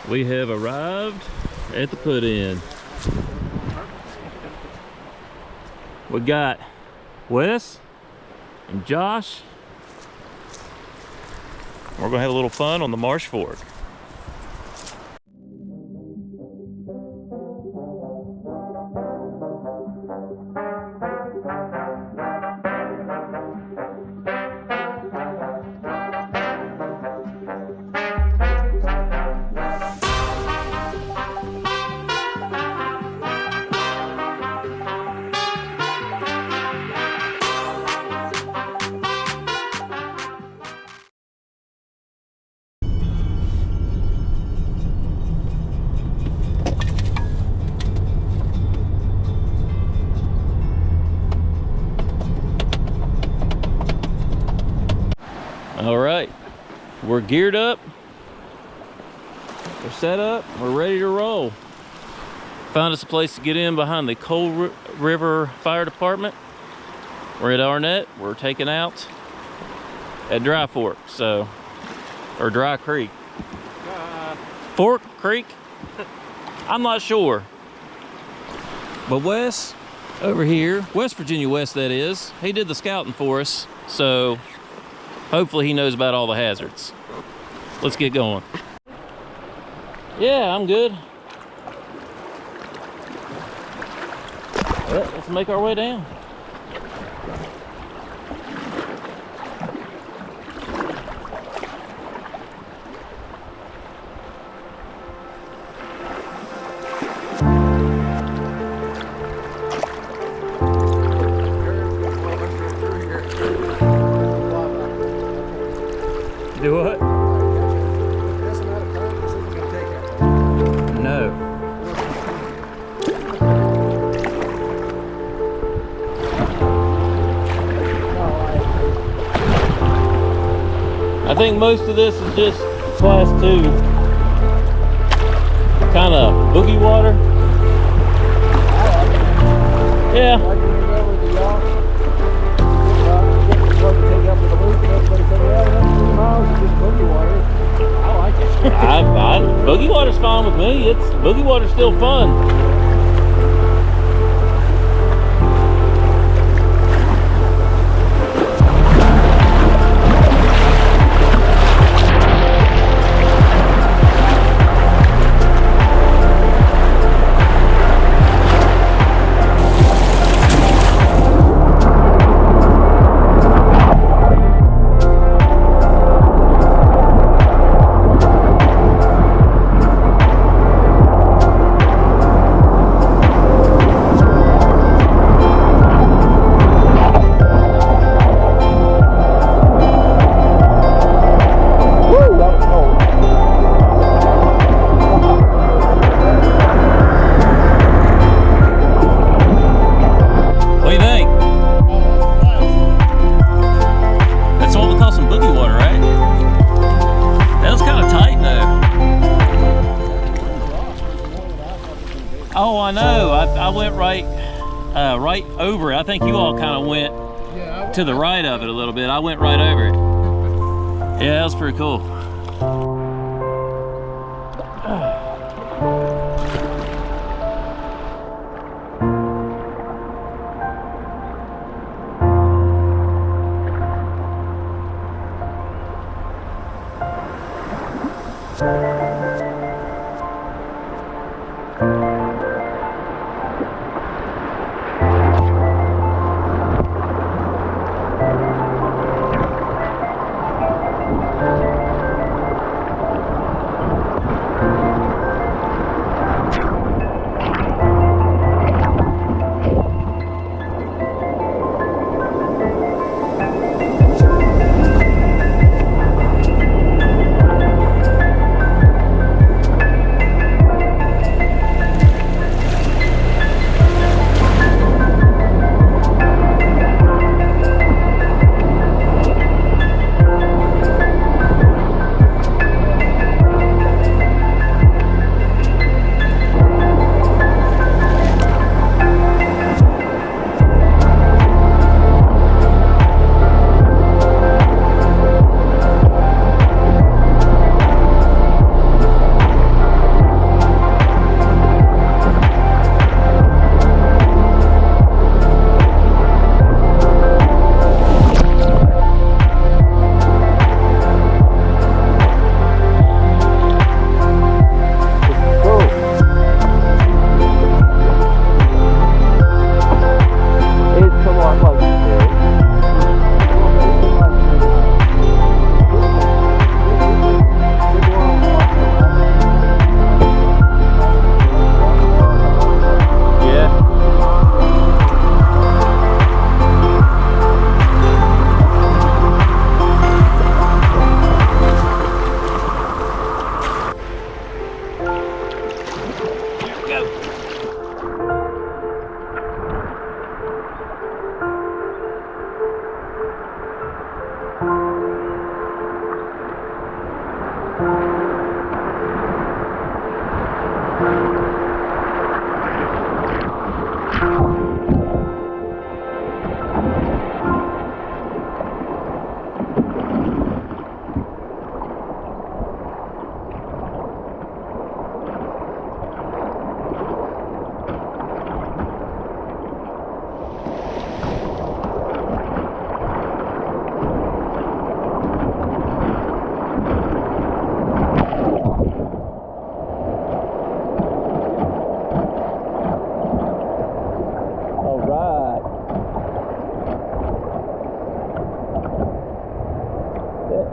We have arrived at the put-in. We got Wes and Josh. We're gonna have a little fun on the Marsh Fork. All right, we're geared up, we're set up, we're ready to roll. Found us a place to get in behind the Coal River Fire Department. We're at Arnett, we're taking out at Dry Fork, or Dry Creek. Fork Creek? I'm not sure. But Wes, over here, West Virginia West that is, he did the scouting for us, so hopefully he knows about all the hazards. Let's get going. Yeah, I'm good. Well, let's make our way down. Do what? No. I think most of this is just class 2. Kind of boogie water. Yeah. Boogie water's fine with me. Boogie water's still fun. Oh, I know. I went right over it. I think you all kind of went to the right of it a little bit. I went right over it. Yeah, that was pretty cool.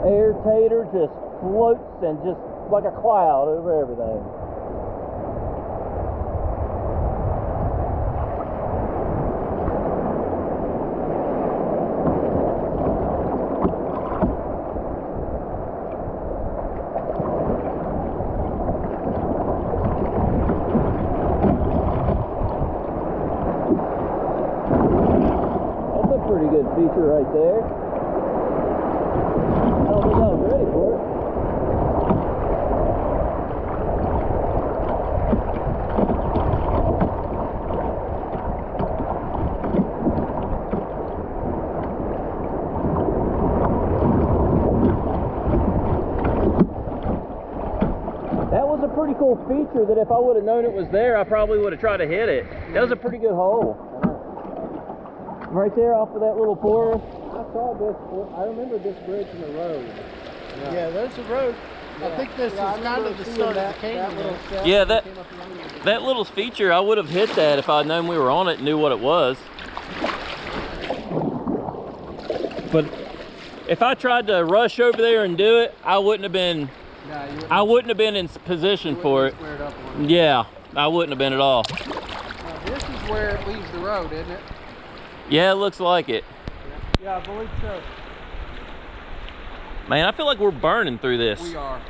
Air tater just floats and just like a cloud over everything. That's a pretty good feature right there. Pretty cool feature that if I would have known it was there, I probably would have tried to hit it. That was a pretty good hole. Right there off of that little pour. I saw this, I remember this bridge in the road. Yeah, there's a road. Yeah. I think this is kind of the start of the canyon. Yeah, that little feature, I would have hit that if I'd known we were on it and knew what it was. But if I tried to rush over there and do it, I wouldn't have been in position for it. Yeah, I wouldn't have been at all. This is where it leaves the road, isn't it? Yeah, it looks like it. Yeah, I believe so. Man, I feel like we're burning through this. We are.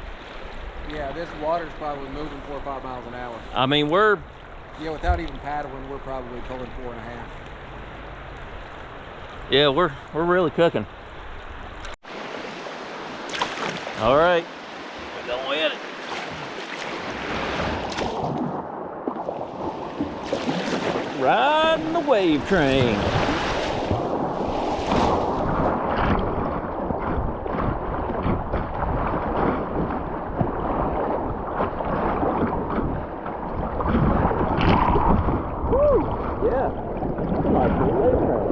Yeah, this water's probably moving 4 or 5 miles an hour. I mean, yeah, without even paddling, we're probably pulling 4.5. Yeah, we're really cooking. All right. Going with it. Riding the wave train. Woo! Yeah. Like the wave train.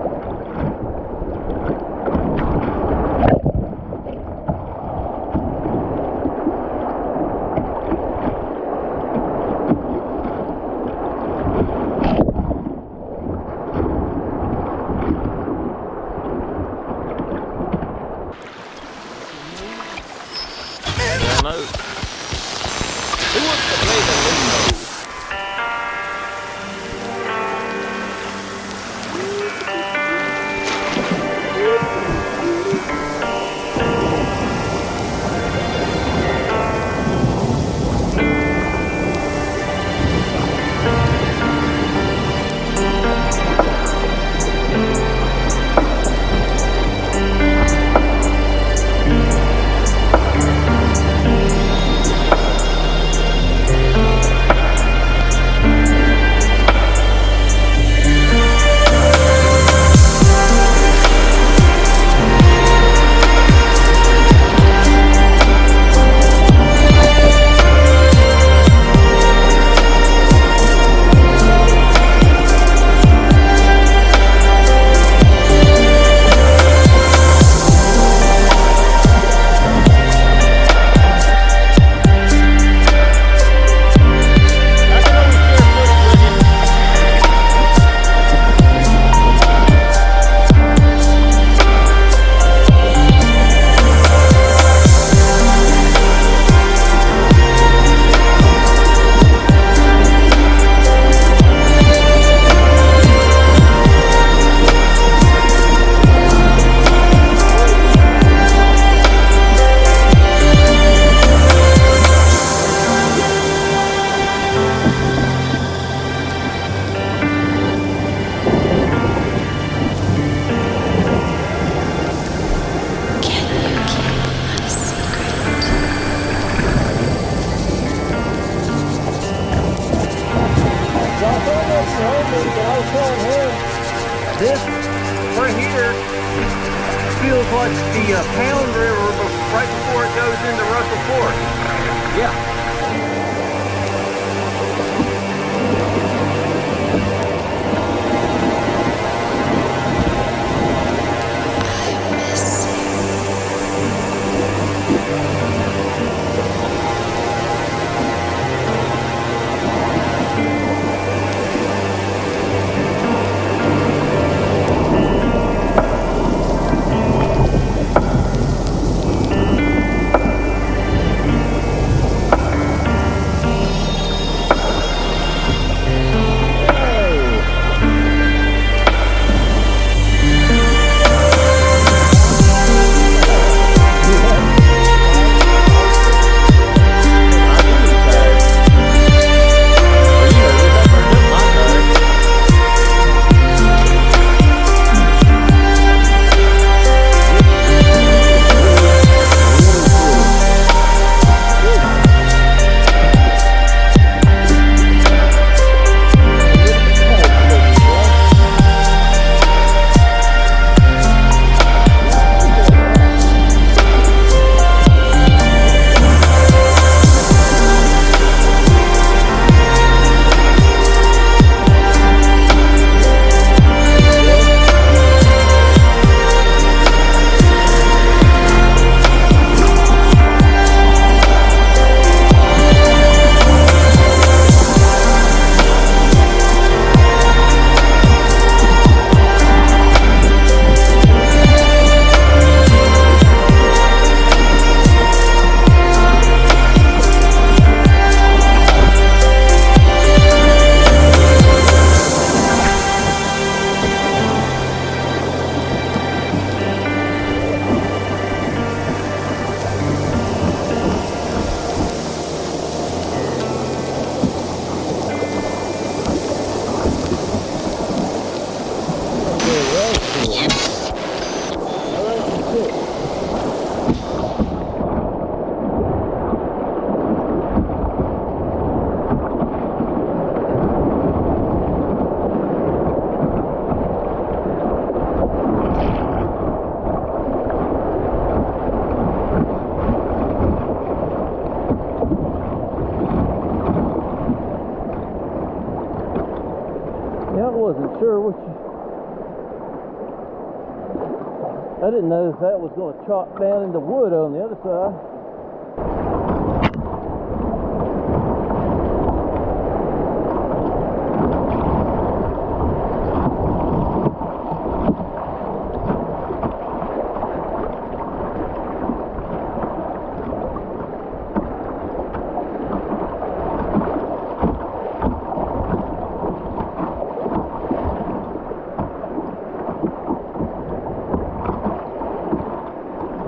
Who wants to play the limbo? This right here feels like the Pound River right before it goes into Russell Fork. Yeah. I didn't know if that was going to chop down into wood on the other side.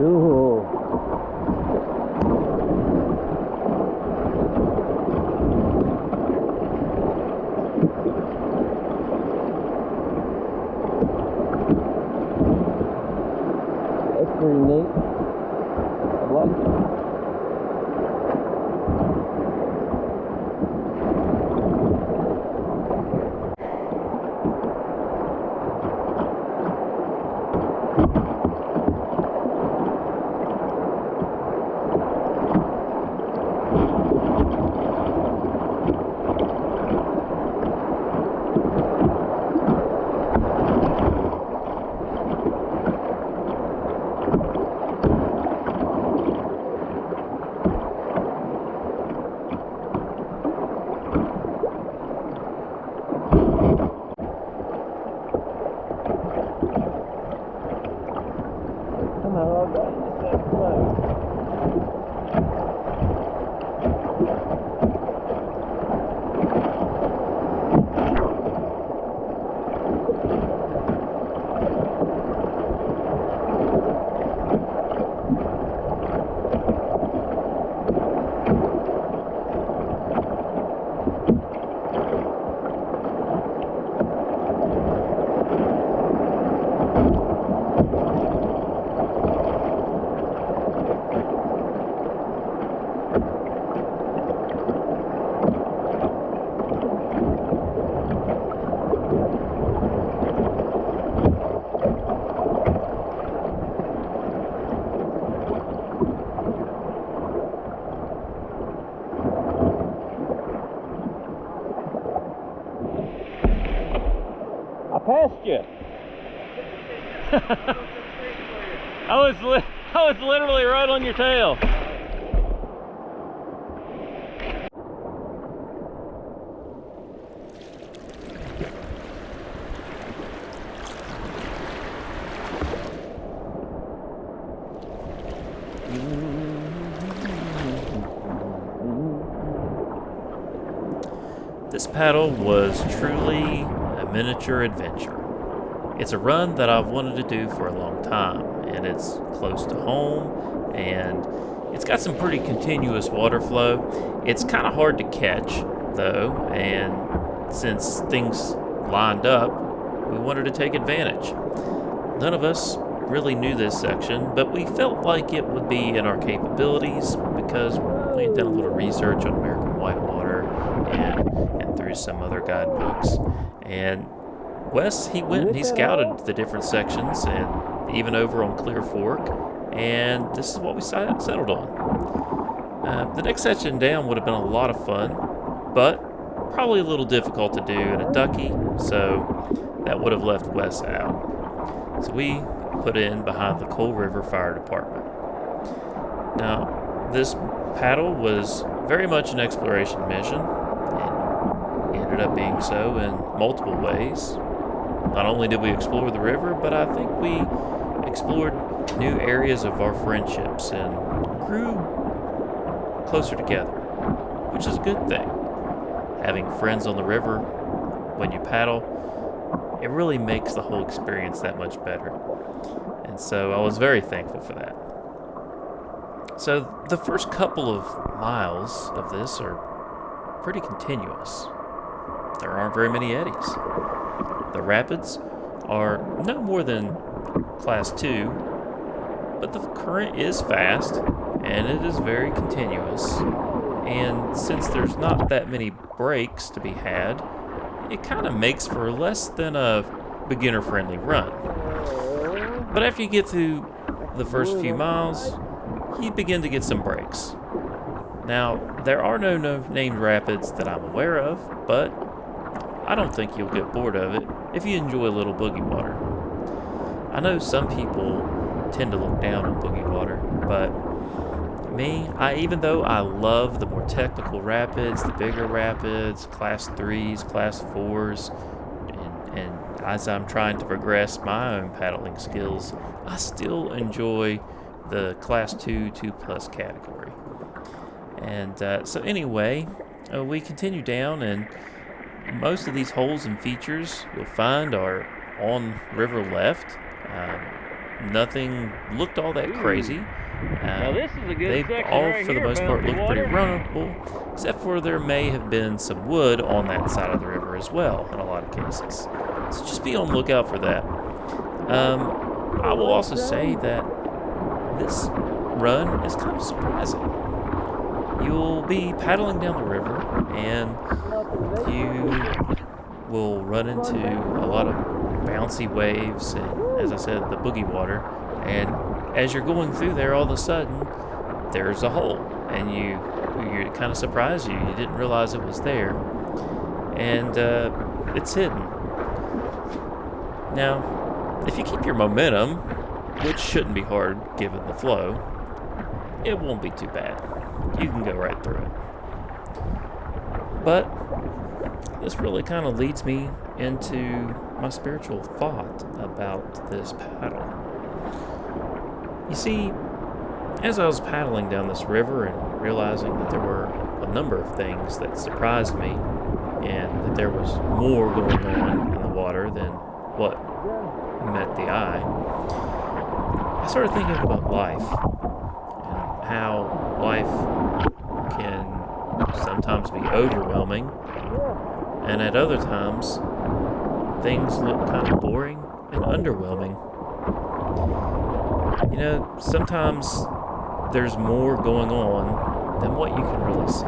Cool. you. I was literally right on your tail. This paddle was truly a miniature adventure. It's a run that I've wanted to do for a long time, and it's close to home, and it's got some pretty continuous water flow. It's kind of hard to catch, though, and since things lined up, we wanted to take advantage. None of us really knew this section, but we felt like it would be in our capabilities because we had done a little research on American whitewater and through some other guidebooks. And Wes, he went and he scouted the different sections and even over on Clear Fork, and this is what we settled on. The next section down would have been a lot of fun, but probably a little difficult to do in a ducky, so that would have left Wes out. So we put in behind the Coal River Fire Department. Now, this paddle was very much an exploration mission. It ended up being so in multiple ways. Not only did we explore the river, but I think we explored new areas of our friendships and grew closer together, which is a good thing. Having friends on the river when you paddle, it really makes the whole experience that much better. And so I was very thankful for that. So the first couple of miles of this are pretty continuous. There aren't very many eddies. The rapids are no more than class 2, but the current is fast and it is very continuous. And since there's not that many breaks to be had, it kind of makes for less than a beginner-friendly run. But after you get through the first few miles, you begin to get some breaks. Now, there are no named rapids that I'm aware of, but I don't think you'll get bored of it if you enjoy a little boogie water. I know some people tend to look down on boogie water, but me, even though I love the more technical rapids, the bigger rapids, class 3s, class 4s, and as I'm trying to progress my own paddling skills, I still enjoy the class 2, 2+ category. And so anyway, we continue down, and most of these holes and features you'll find are on river left. Nothing looked all that crazy. Now this is a good they section all, right for the here most about part, the look water. pretty runnable, except for there may have been some wood on that side of the river as well in a lot of cases. So just be on the lookout for that. I will also say that this run is kind of surprising. You'll be paddling down the river and you will run into a lot of bouncy waves and, as I said, the boogie water. And as you're going through there, all of a sudden, there's a hole, and you're kind of surprised you didn't realize it was there, and it's hidden. Now, if you keep your momentum, which shouldn't be hard given the flow, it won't be too bad. You can go right through it. But this really kind of leads me into my spiritual thought about this paddle. You see, as I was paddling down this river and realizing that there were a number of things that surprised me and that there was more going on in the water than what met the eye, I started thinking about life and how life can sometimes be overwhelming, and at other times things look kind of boring and underwhelming. You know, sometimes there's more going on than what you can really see.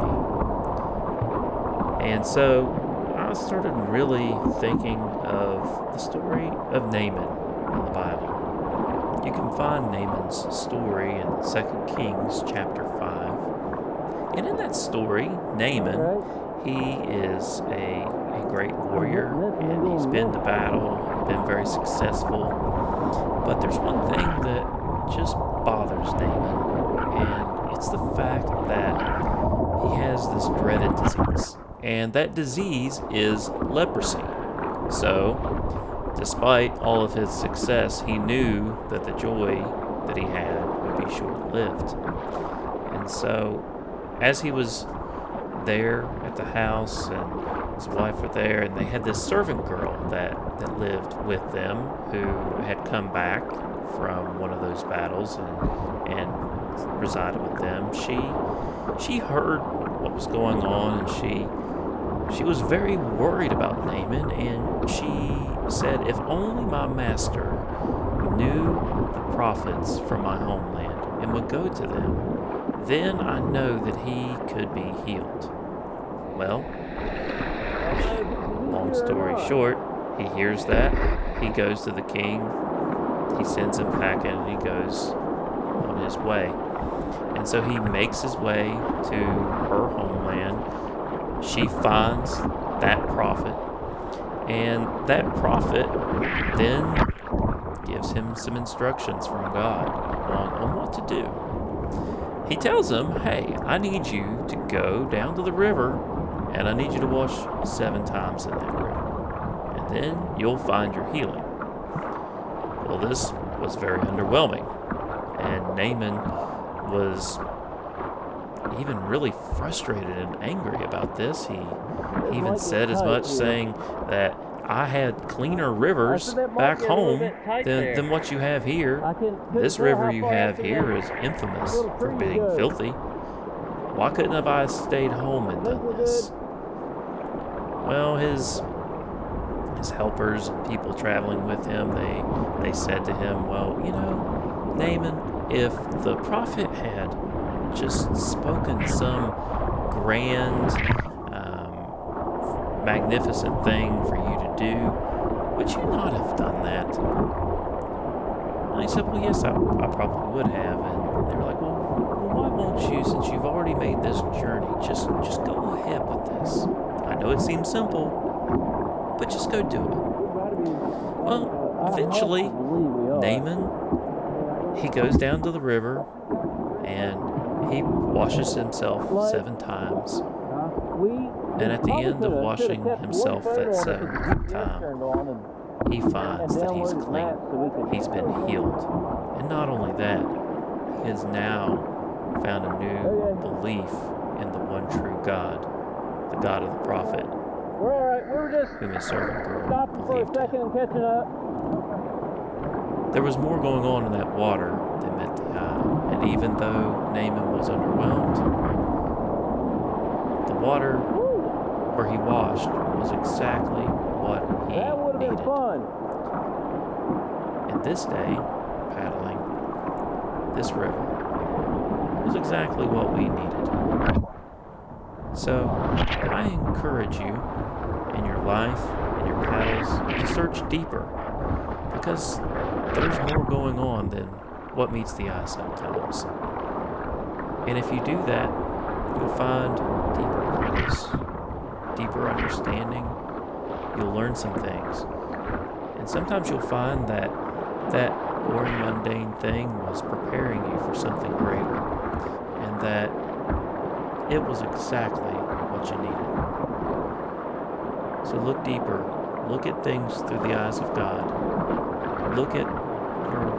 And so I started really thinking of the story of Naaman in the Bible. You can find Naaman's story in 2 Kings chapter 5. And in that story, Naaman, He is a great warrior, and he's been to battle, been very successful. But there's one thing that just bothers Naaman, and it's the fact that he has this dreaded disease. And that disease is leprosy. So, despite all of his success, he knew that the joy that he had would be short-lived. And so, as he was there at the house and his wife were there, and they had this servant girl that lived with them who had come back from one of those battles and resided with them. She heard what was going on, and she was very worried about Naaman, and she said, "If only my master knew the prophets from my homeland and would go to them, then I know that he could be healed." Well, long story short, he hears that. He goes to the king. He sends him packing, and he goes on his way. And so he makes his way to her homeland. She finds that prophet, and that prophet then gives him some instructions from God on what to do. He tells him, "Hey, I need you to go down to the river, and I need you to wash 7 times in that river, and then you'll find your healing." Well, this was very underwhelming, and Naaman was even really frustrated and angry about this. He even said as much, saying that I had cleaner rivers back home than what you have here. This river you have here is infamous for being filthy. Why couldn't have I stayed home and done this? Well, his helpers and people traveling with him, they said to him, "Well, Naaman, if the prophet had just spoken some grand, magnificent thing for you to do, would you not have done that?" And he said, "Well, yes, I probably would have." And they were like, well, why won't you, since you've already made this journey, just go ahead with this? I know it seems simple, but just go do it. Well, eventually, Naaman, he goes down to the river, and he washes himself 7 times. And at the end of washing himself that 7th time, he finds that he's clean. He's been healed. And not only that, he has now found a new belief in the one true God, the God of the prophet, whom his servant girl believed in. There was more going on in that water than met the eye, and even though Naaman was underwhelmed, the water where he washed was exactly what he needed. And this day, paddling this river was exactly what we needed. So, I encourage you in your life, in your paddles, to search deeper, because there's more going on than what meets the eye sometimes. And if you do that, you'll find deeper purpose, deeper understanding. You'll learn some things. And sometimes you'll find that boring, mundane thing was preparing you for something greater, and that it was exactly what you needed. So look deeper. Look at things through the eyes of God. Look at your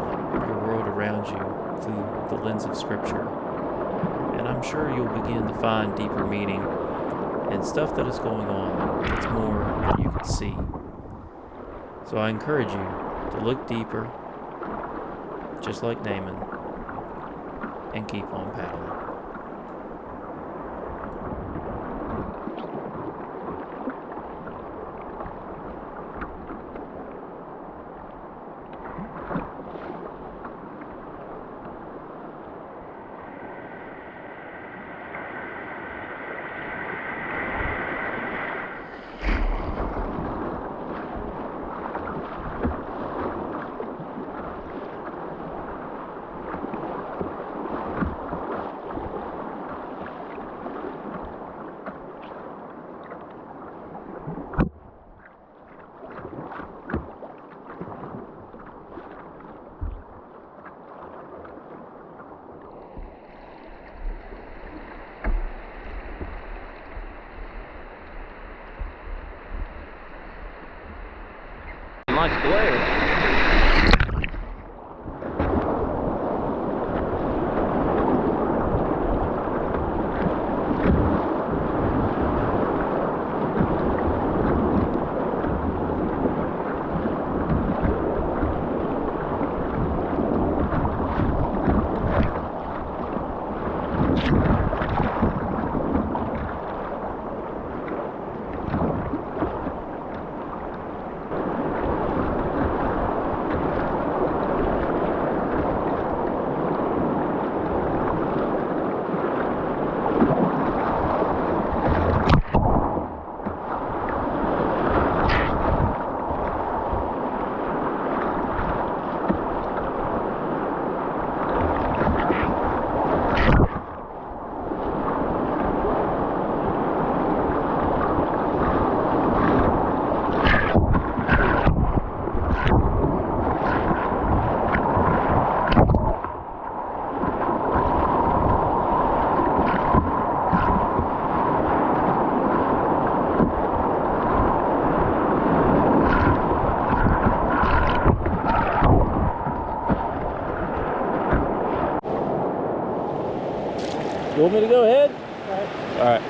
world around you through the lens of Scripture. And I'm sure you'll begin to find deeper meaning and stuff that is going on that's more than you can see. So I encourage you to look deeper, just like Naaman, and keep on paddling. Nice glare. You want me to go ahead? All right.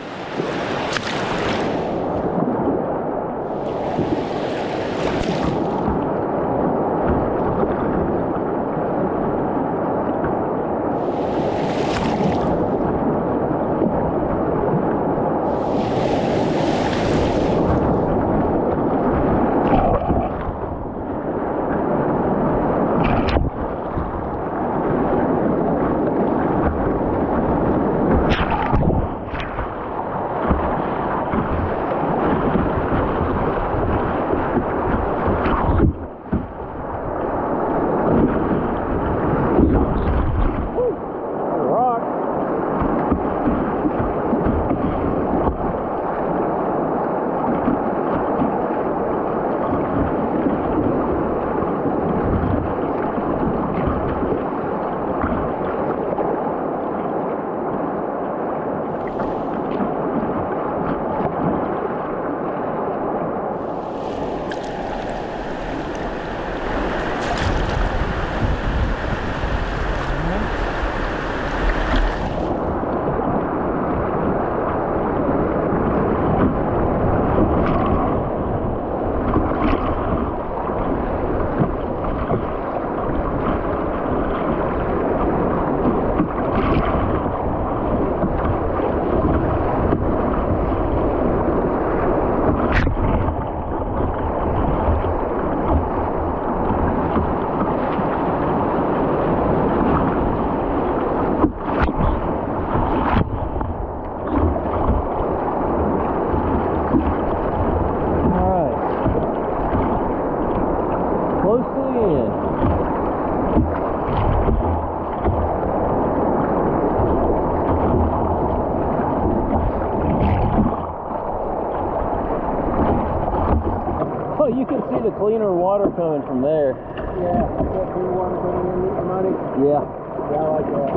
Oh, you can see the cleaner water coming from there. Yeah, that clean water coming in, meet the money. Yeah. Yeah, I like that.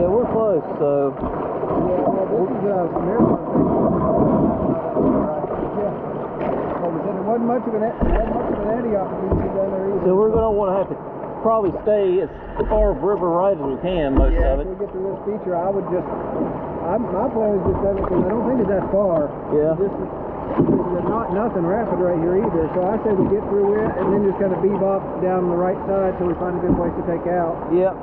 Yeah, we're close, so. Yeah, well, this is a marathon thing. Yeah. Like I said, there wasn't much of an eddy opportunity down there either. So we're going to want to have to probably stay as far river right as we can, most of it. If we get through this feature, I would just, my plan is just done it because I don't think it's that far. Yeah. There's not nothing rapid right here either, so I say we get through it and then just kind of bebop down the right side till we find a good place to take out. Yep.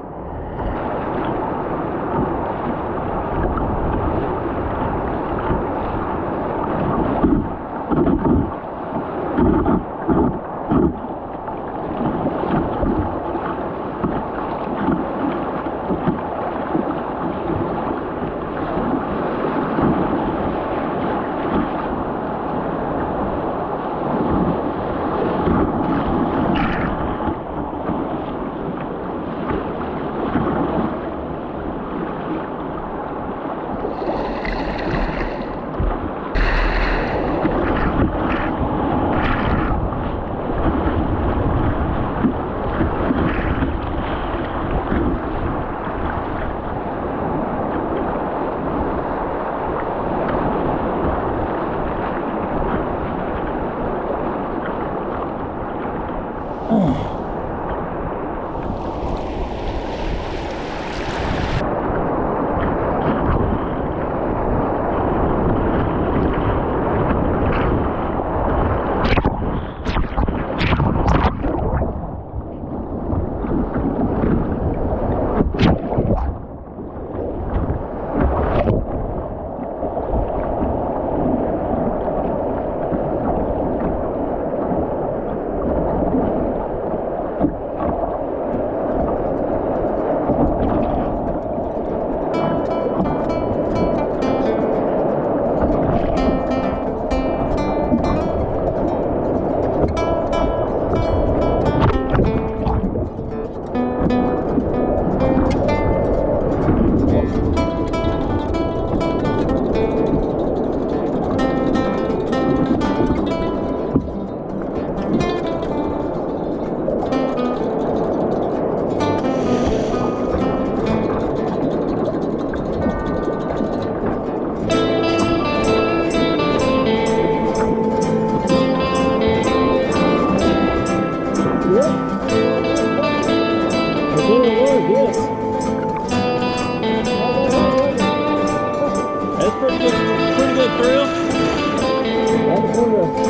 pretty good thrill. I just want to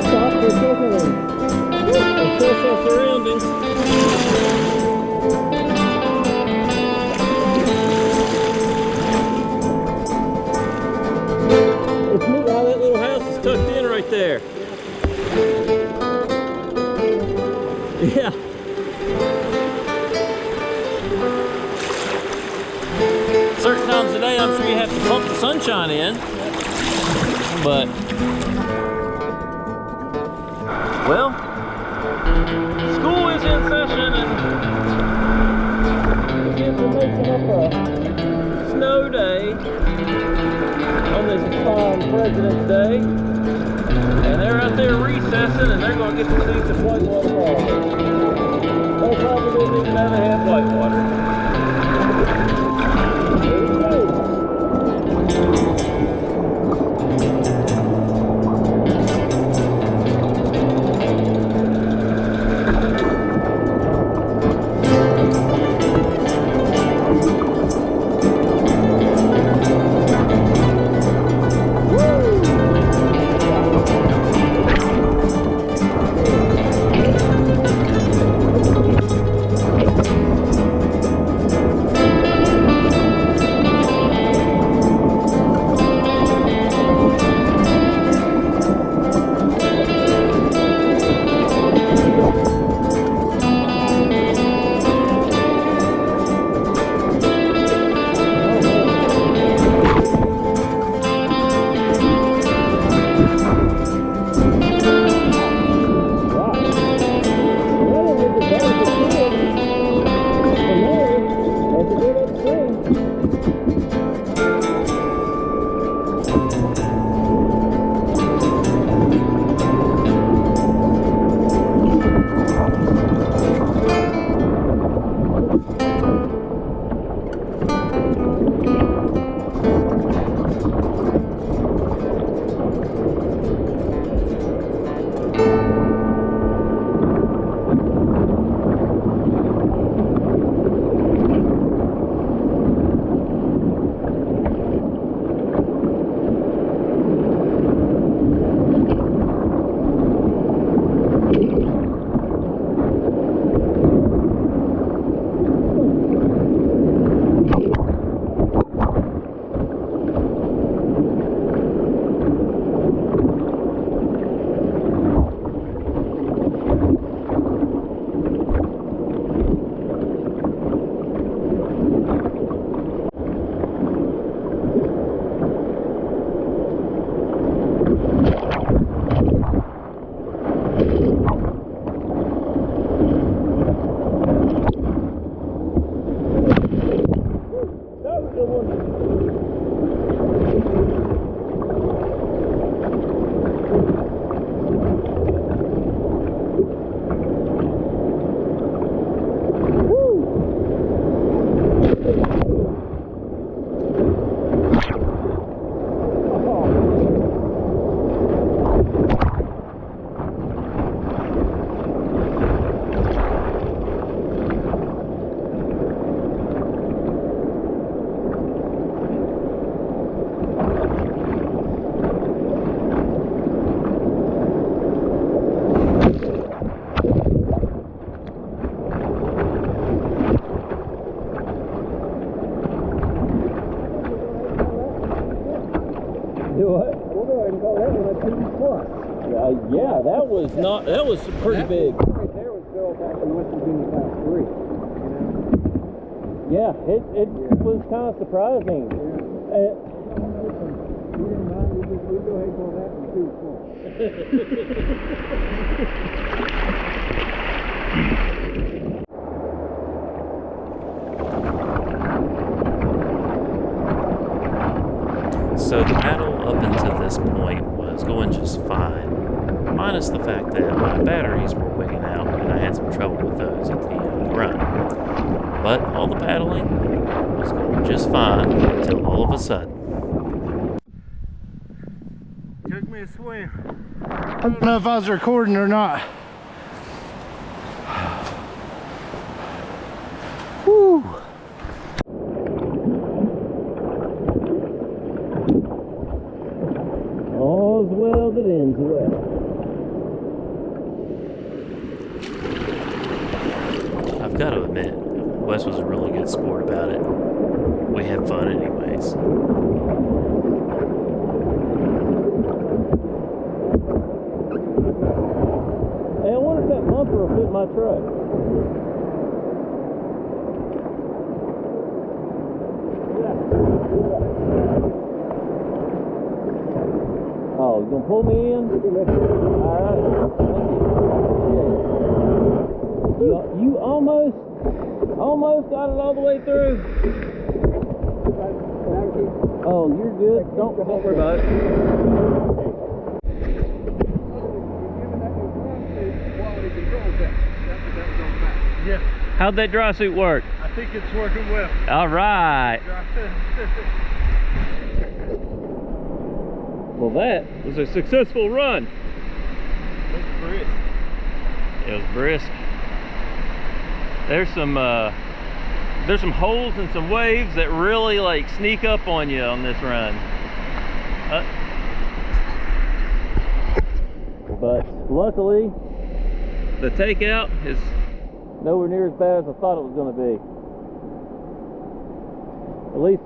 stop for a second and Assess our surroundings. It's neat how that little house is tucked in right there. Yeah. Certain times of day, I'm sure you have to pump the sunshine in, but well, school is in session and the kids are making up a snow day on this fine President's Day, and they're out there recessing and they're going to get to see some whitewater falls. They probably didn't even know they had whitewater. Here we go. Yeah, that was pretty big. Right there was built back in West Virginia Class 3. You know? Yeah, it was kind of surprising. We didn't mind. We go ahead and call that one too small. So the paddle up until this point was going just fine, minus the fact that my batteries were wigging out and I had some trouble with those at the end of the run. But all the paddling was going just fine until all of a sudden. Took me a swim. I don't know if I was recording or not. Woo! all's well that ends well. I've got to admit, Wes was a really good sport about it. We had fun anyways. Hey, I wonder if that bumper will fit my truck. Oh, you gonna pull me in? Alright, thank you. You almost got it all the way through. Oh, you're good. Don't worry about it. Yeah, How'd that dry suit work? I think it's working well. All right. Well, that was a successful run. Looks brisk. It was brisk. There's some holes and some waves that really like sneak up on you on this run. But luckily, the takeout is nowhere near as bad as I thought it was going to be. At least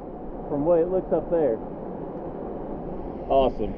from the way it looks up there. Awesome.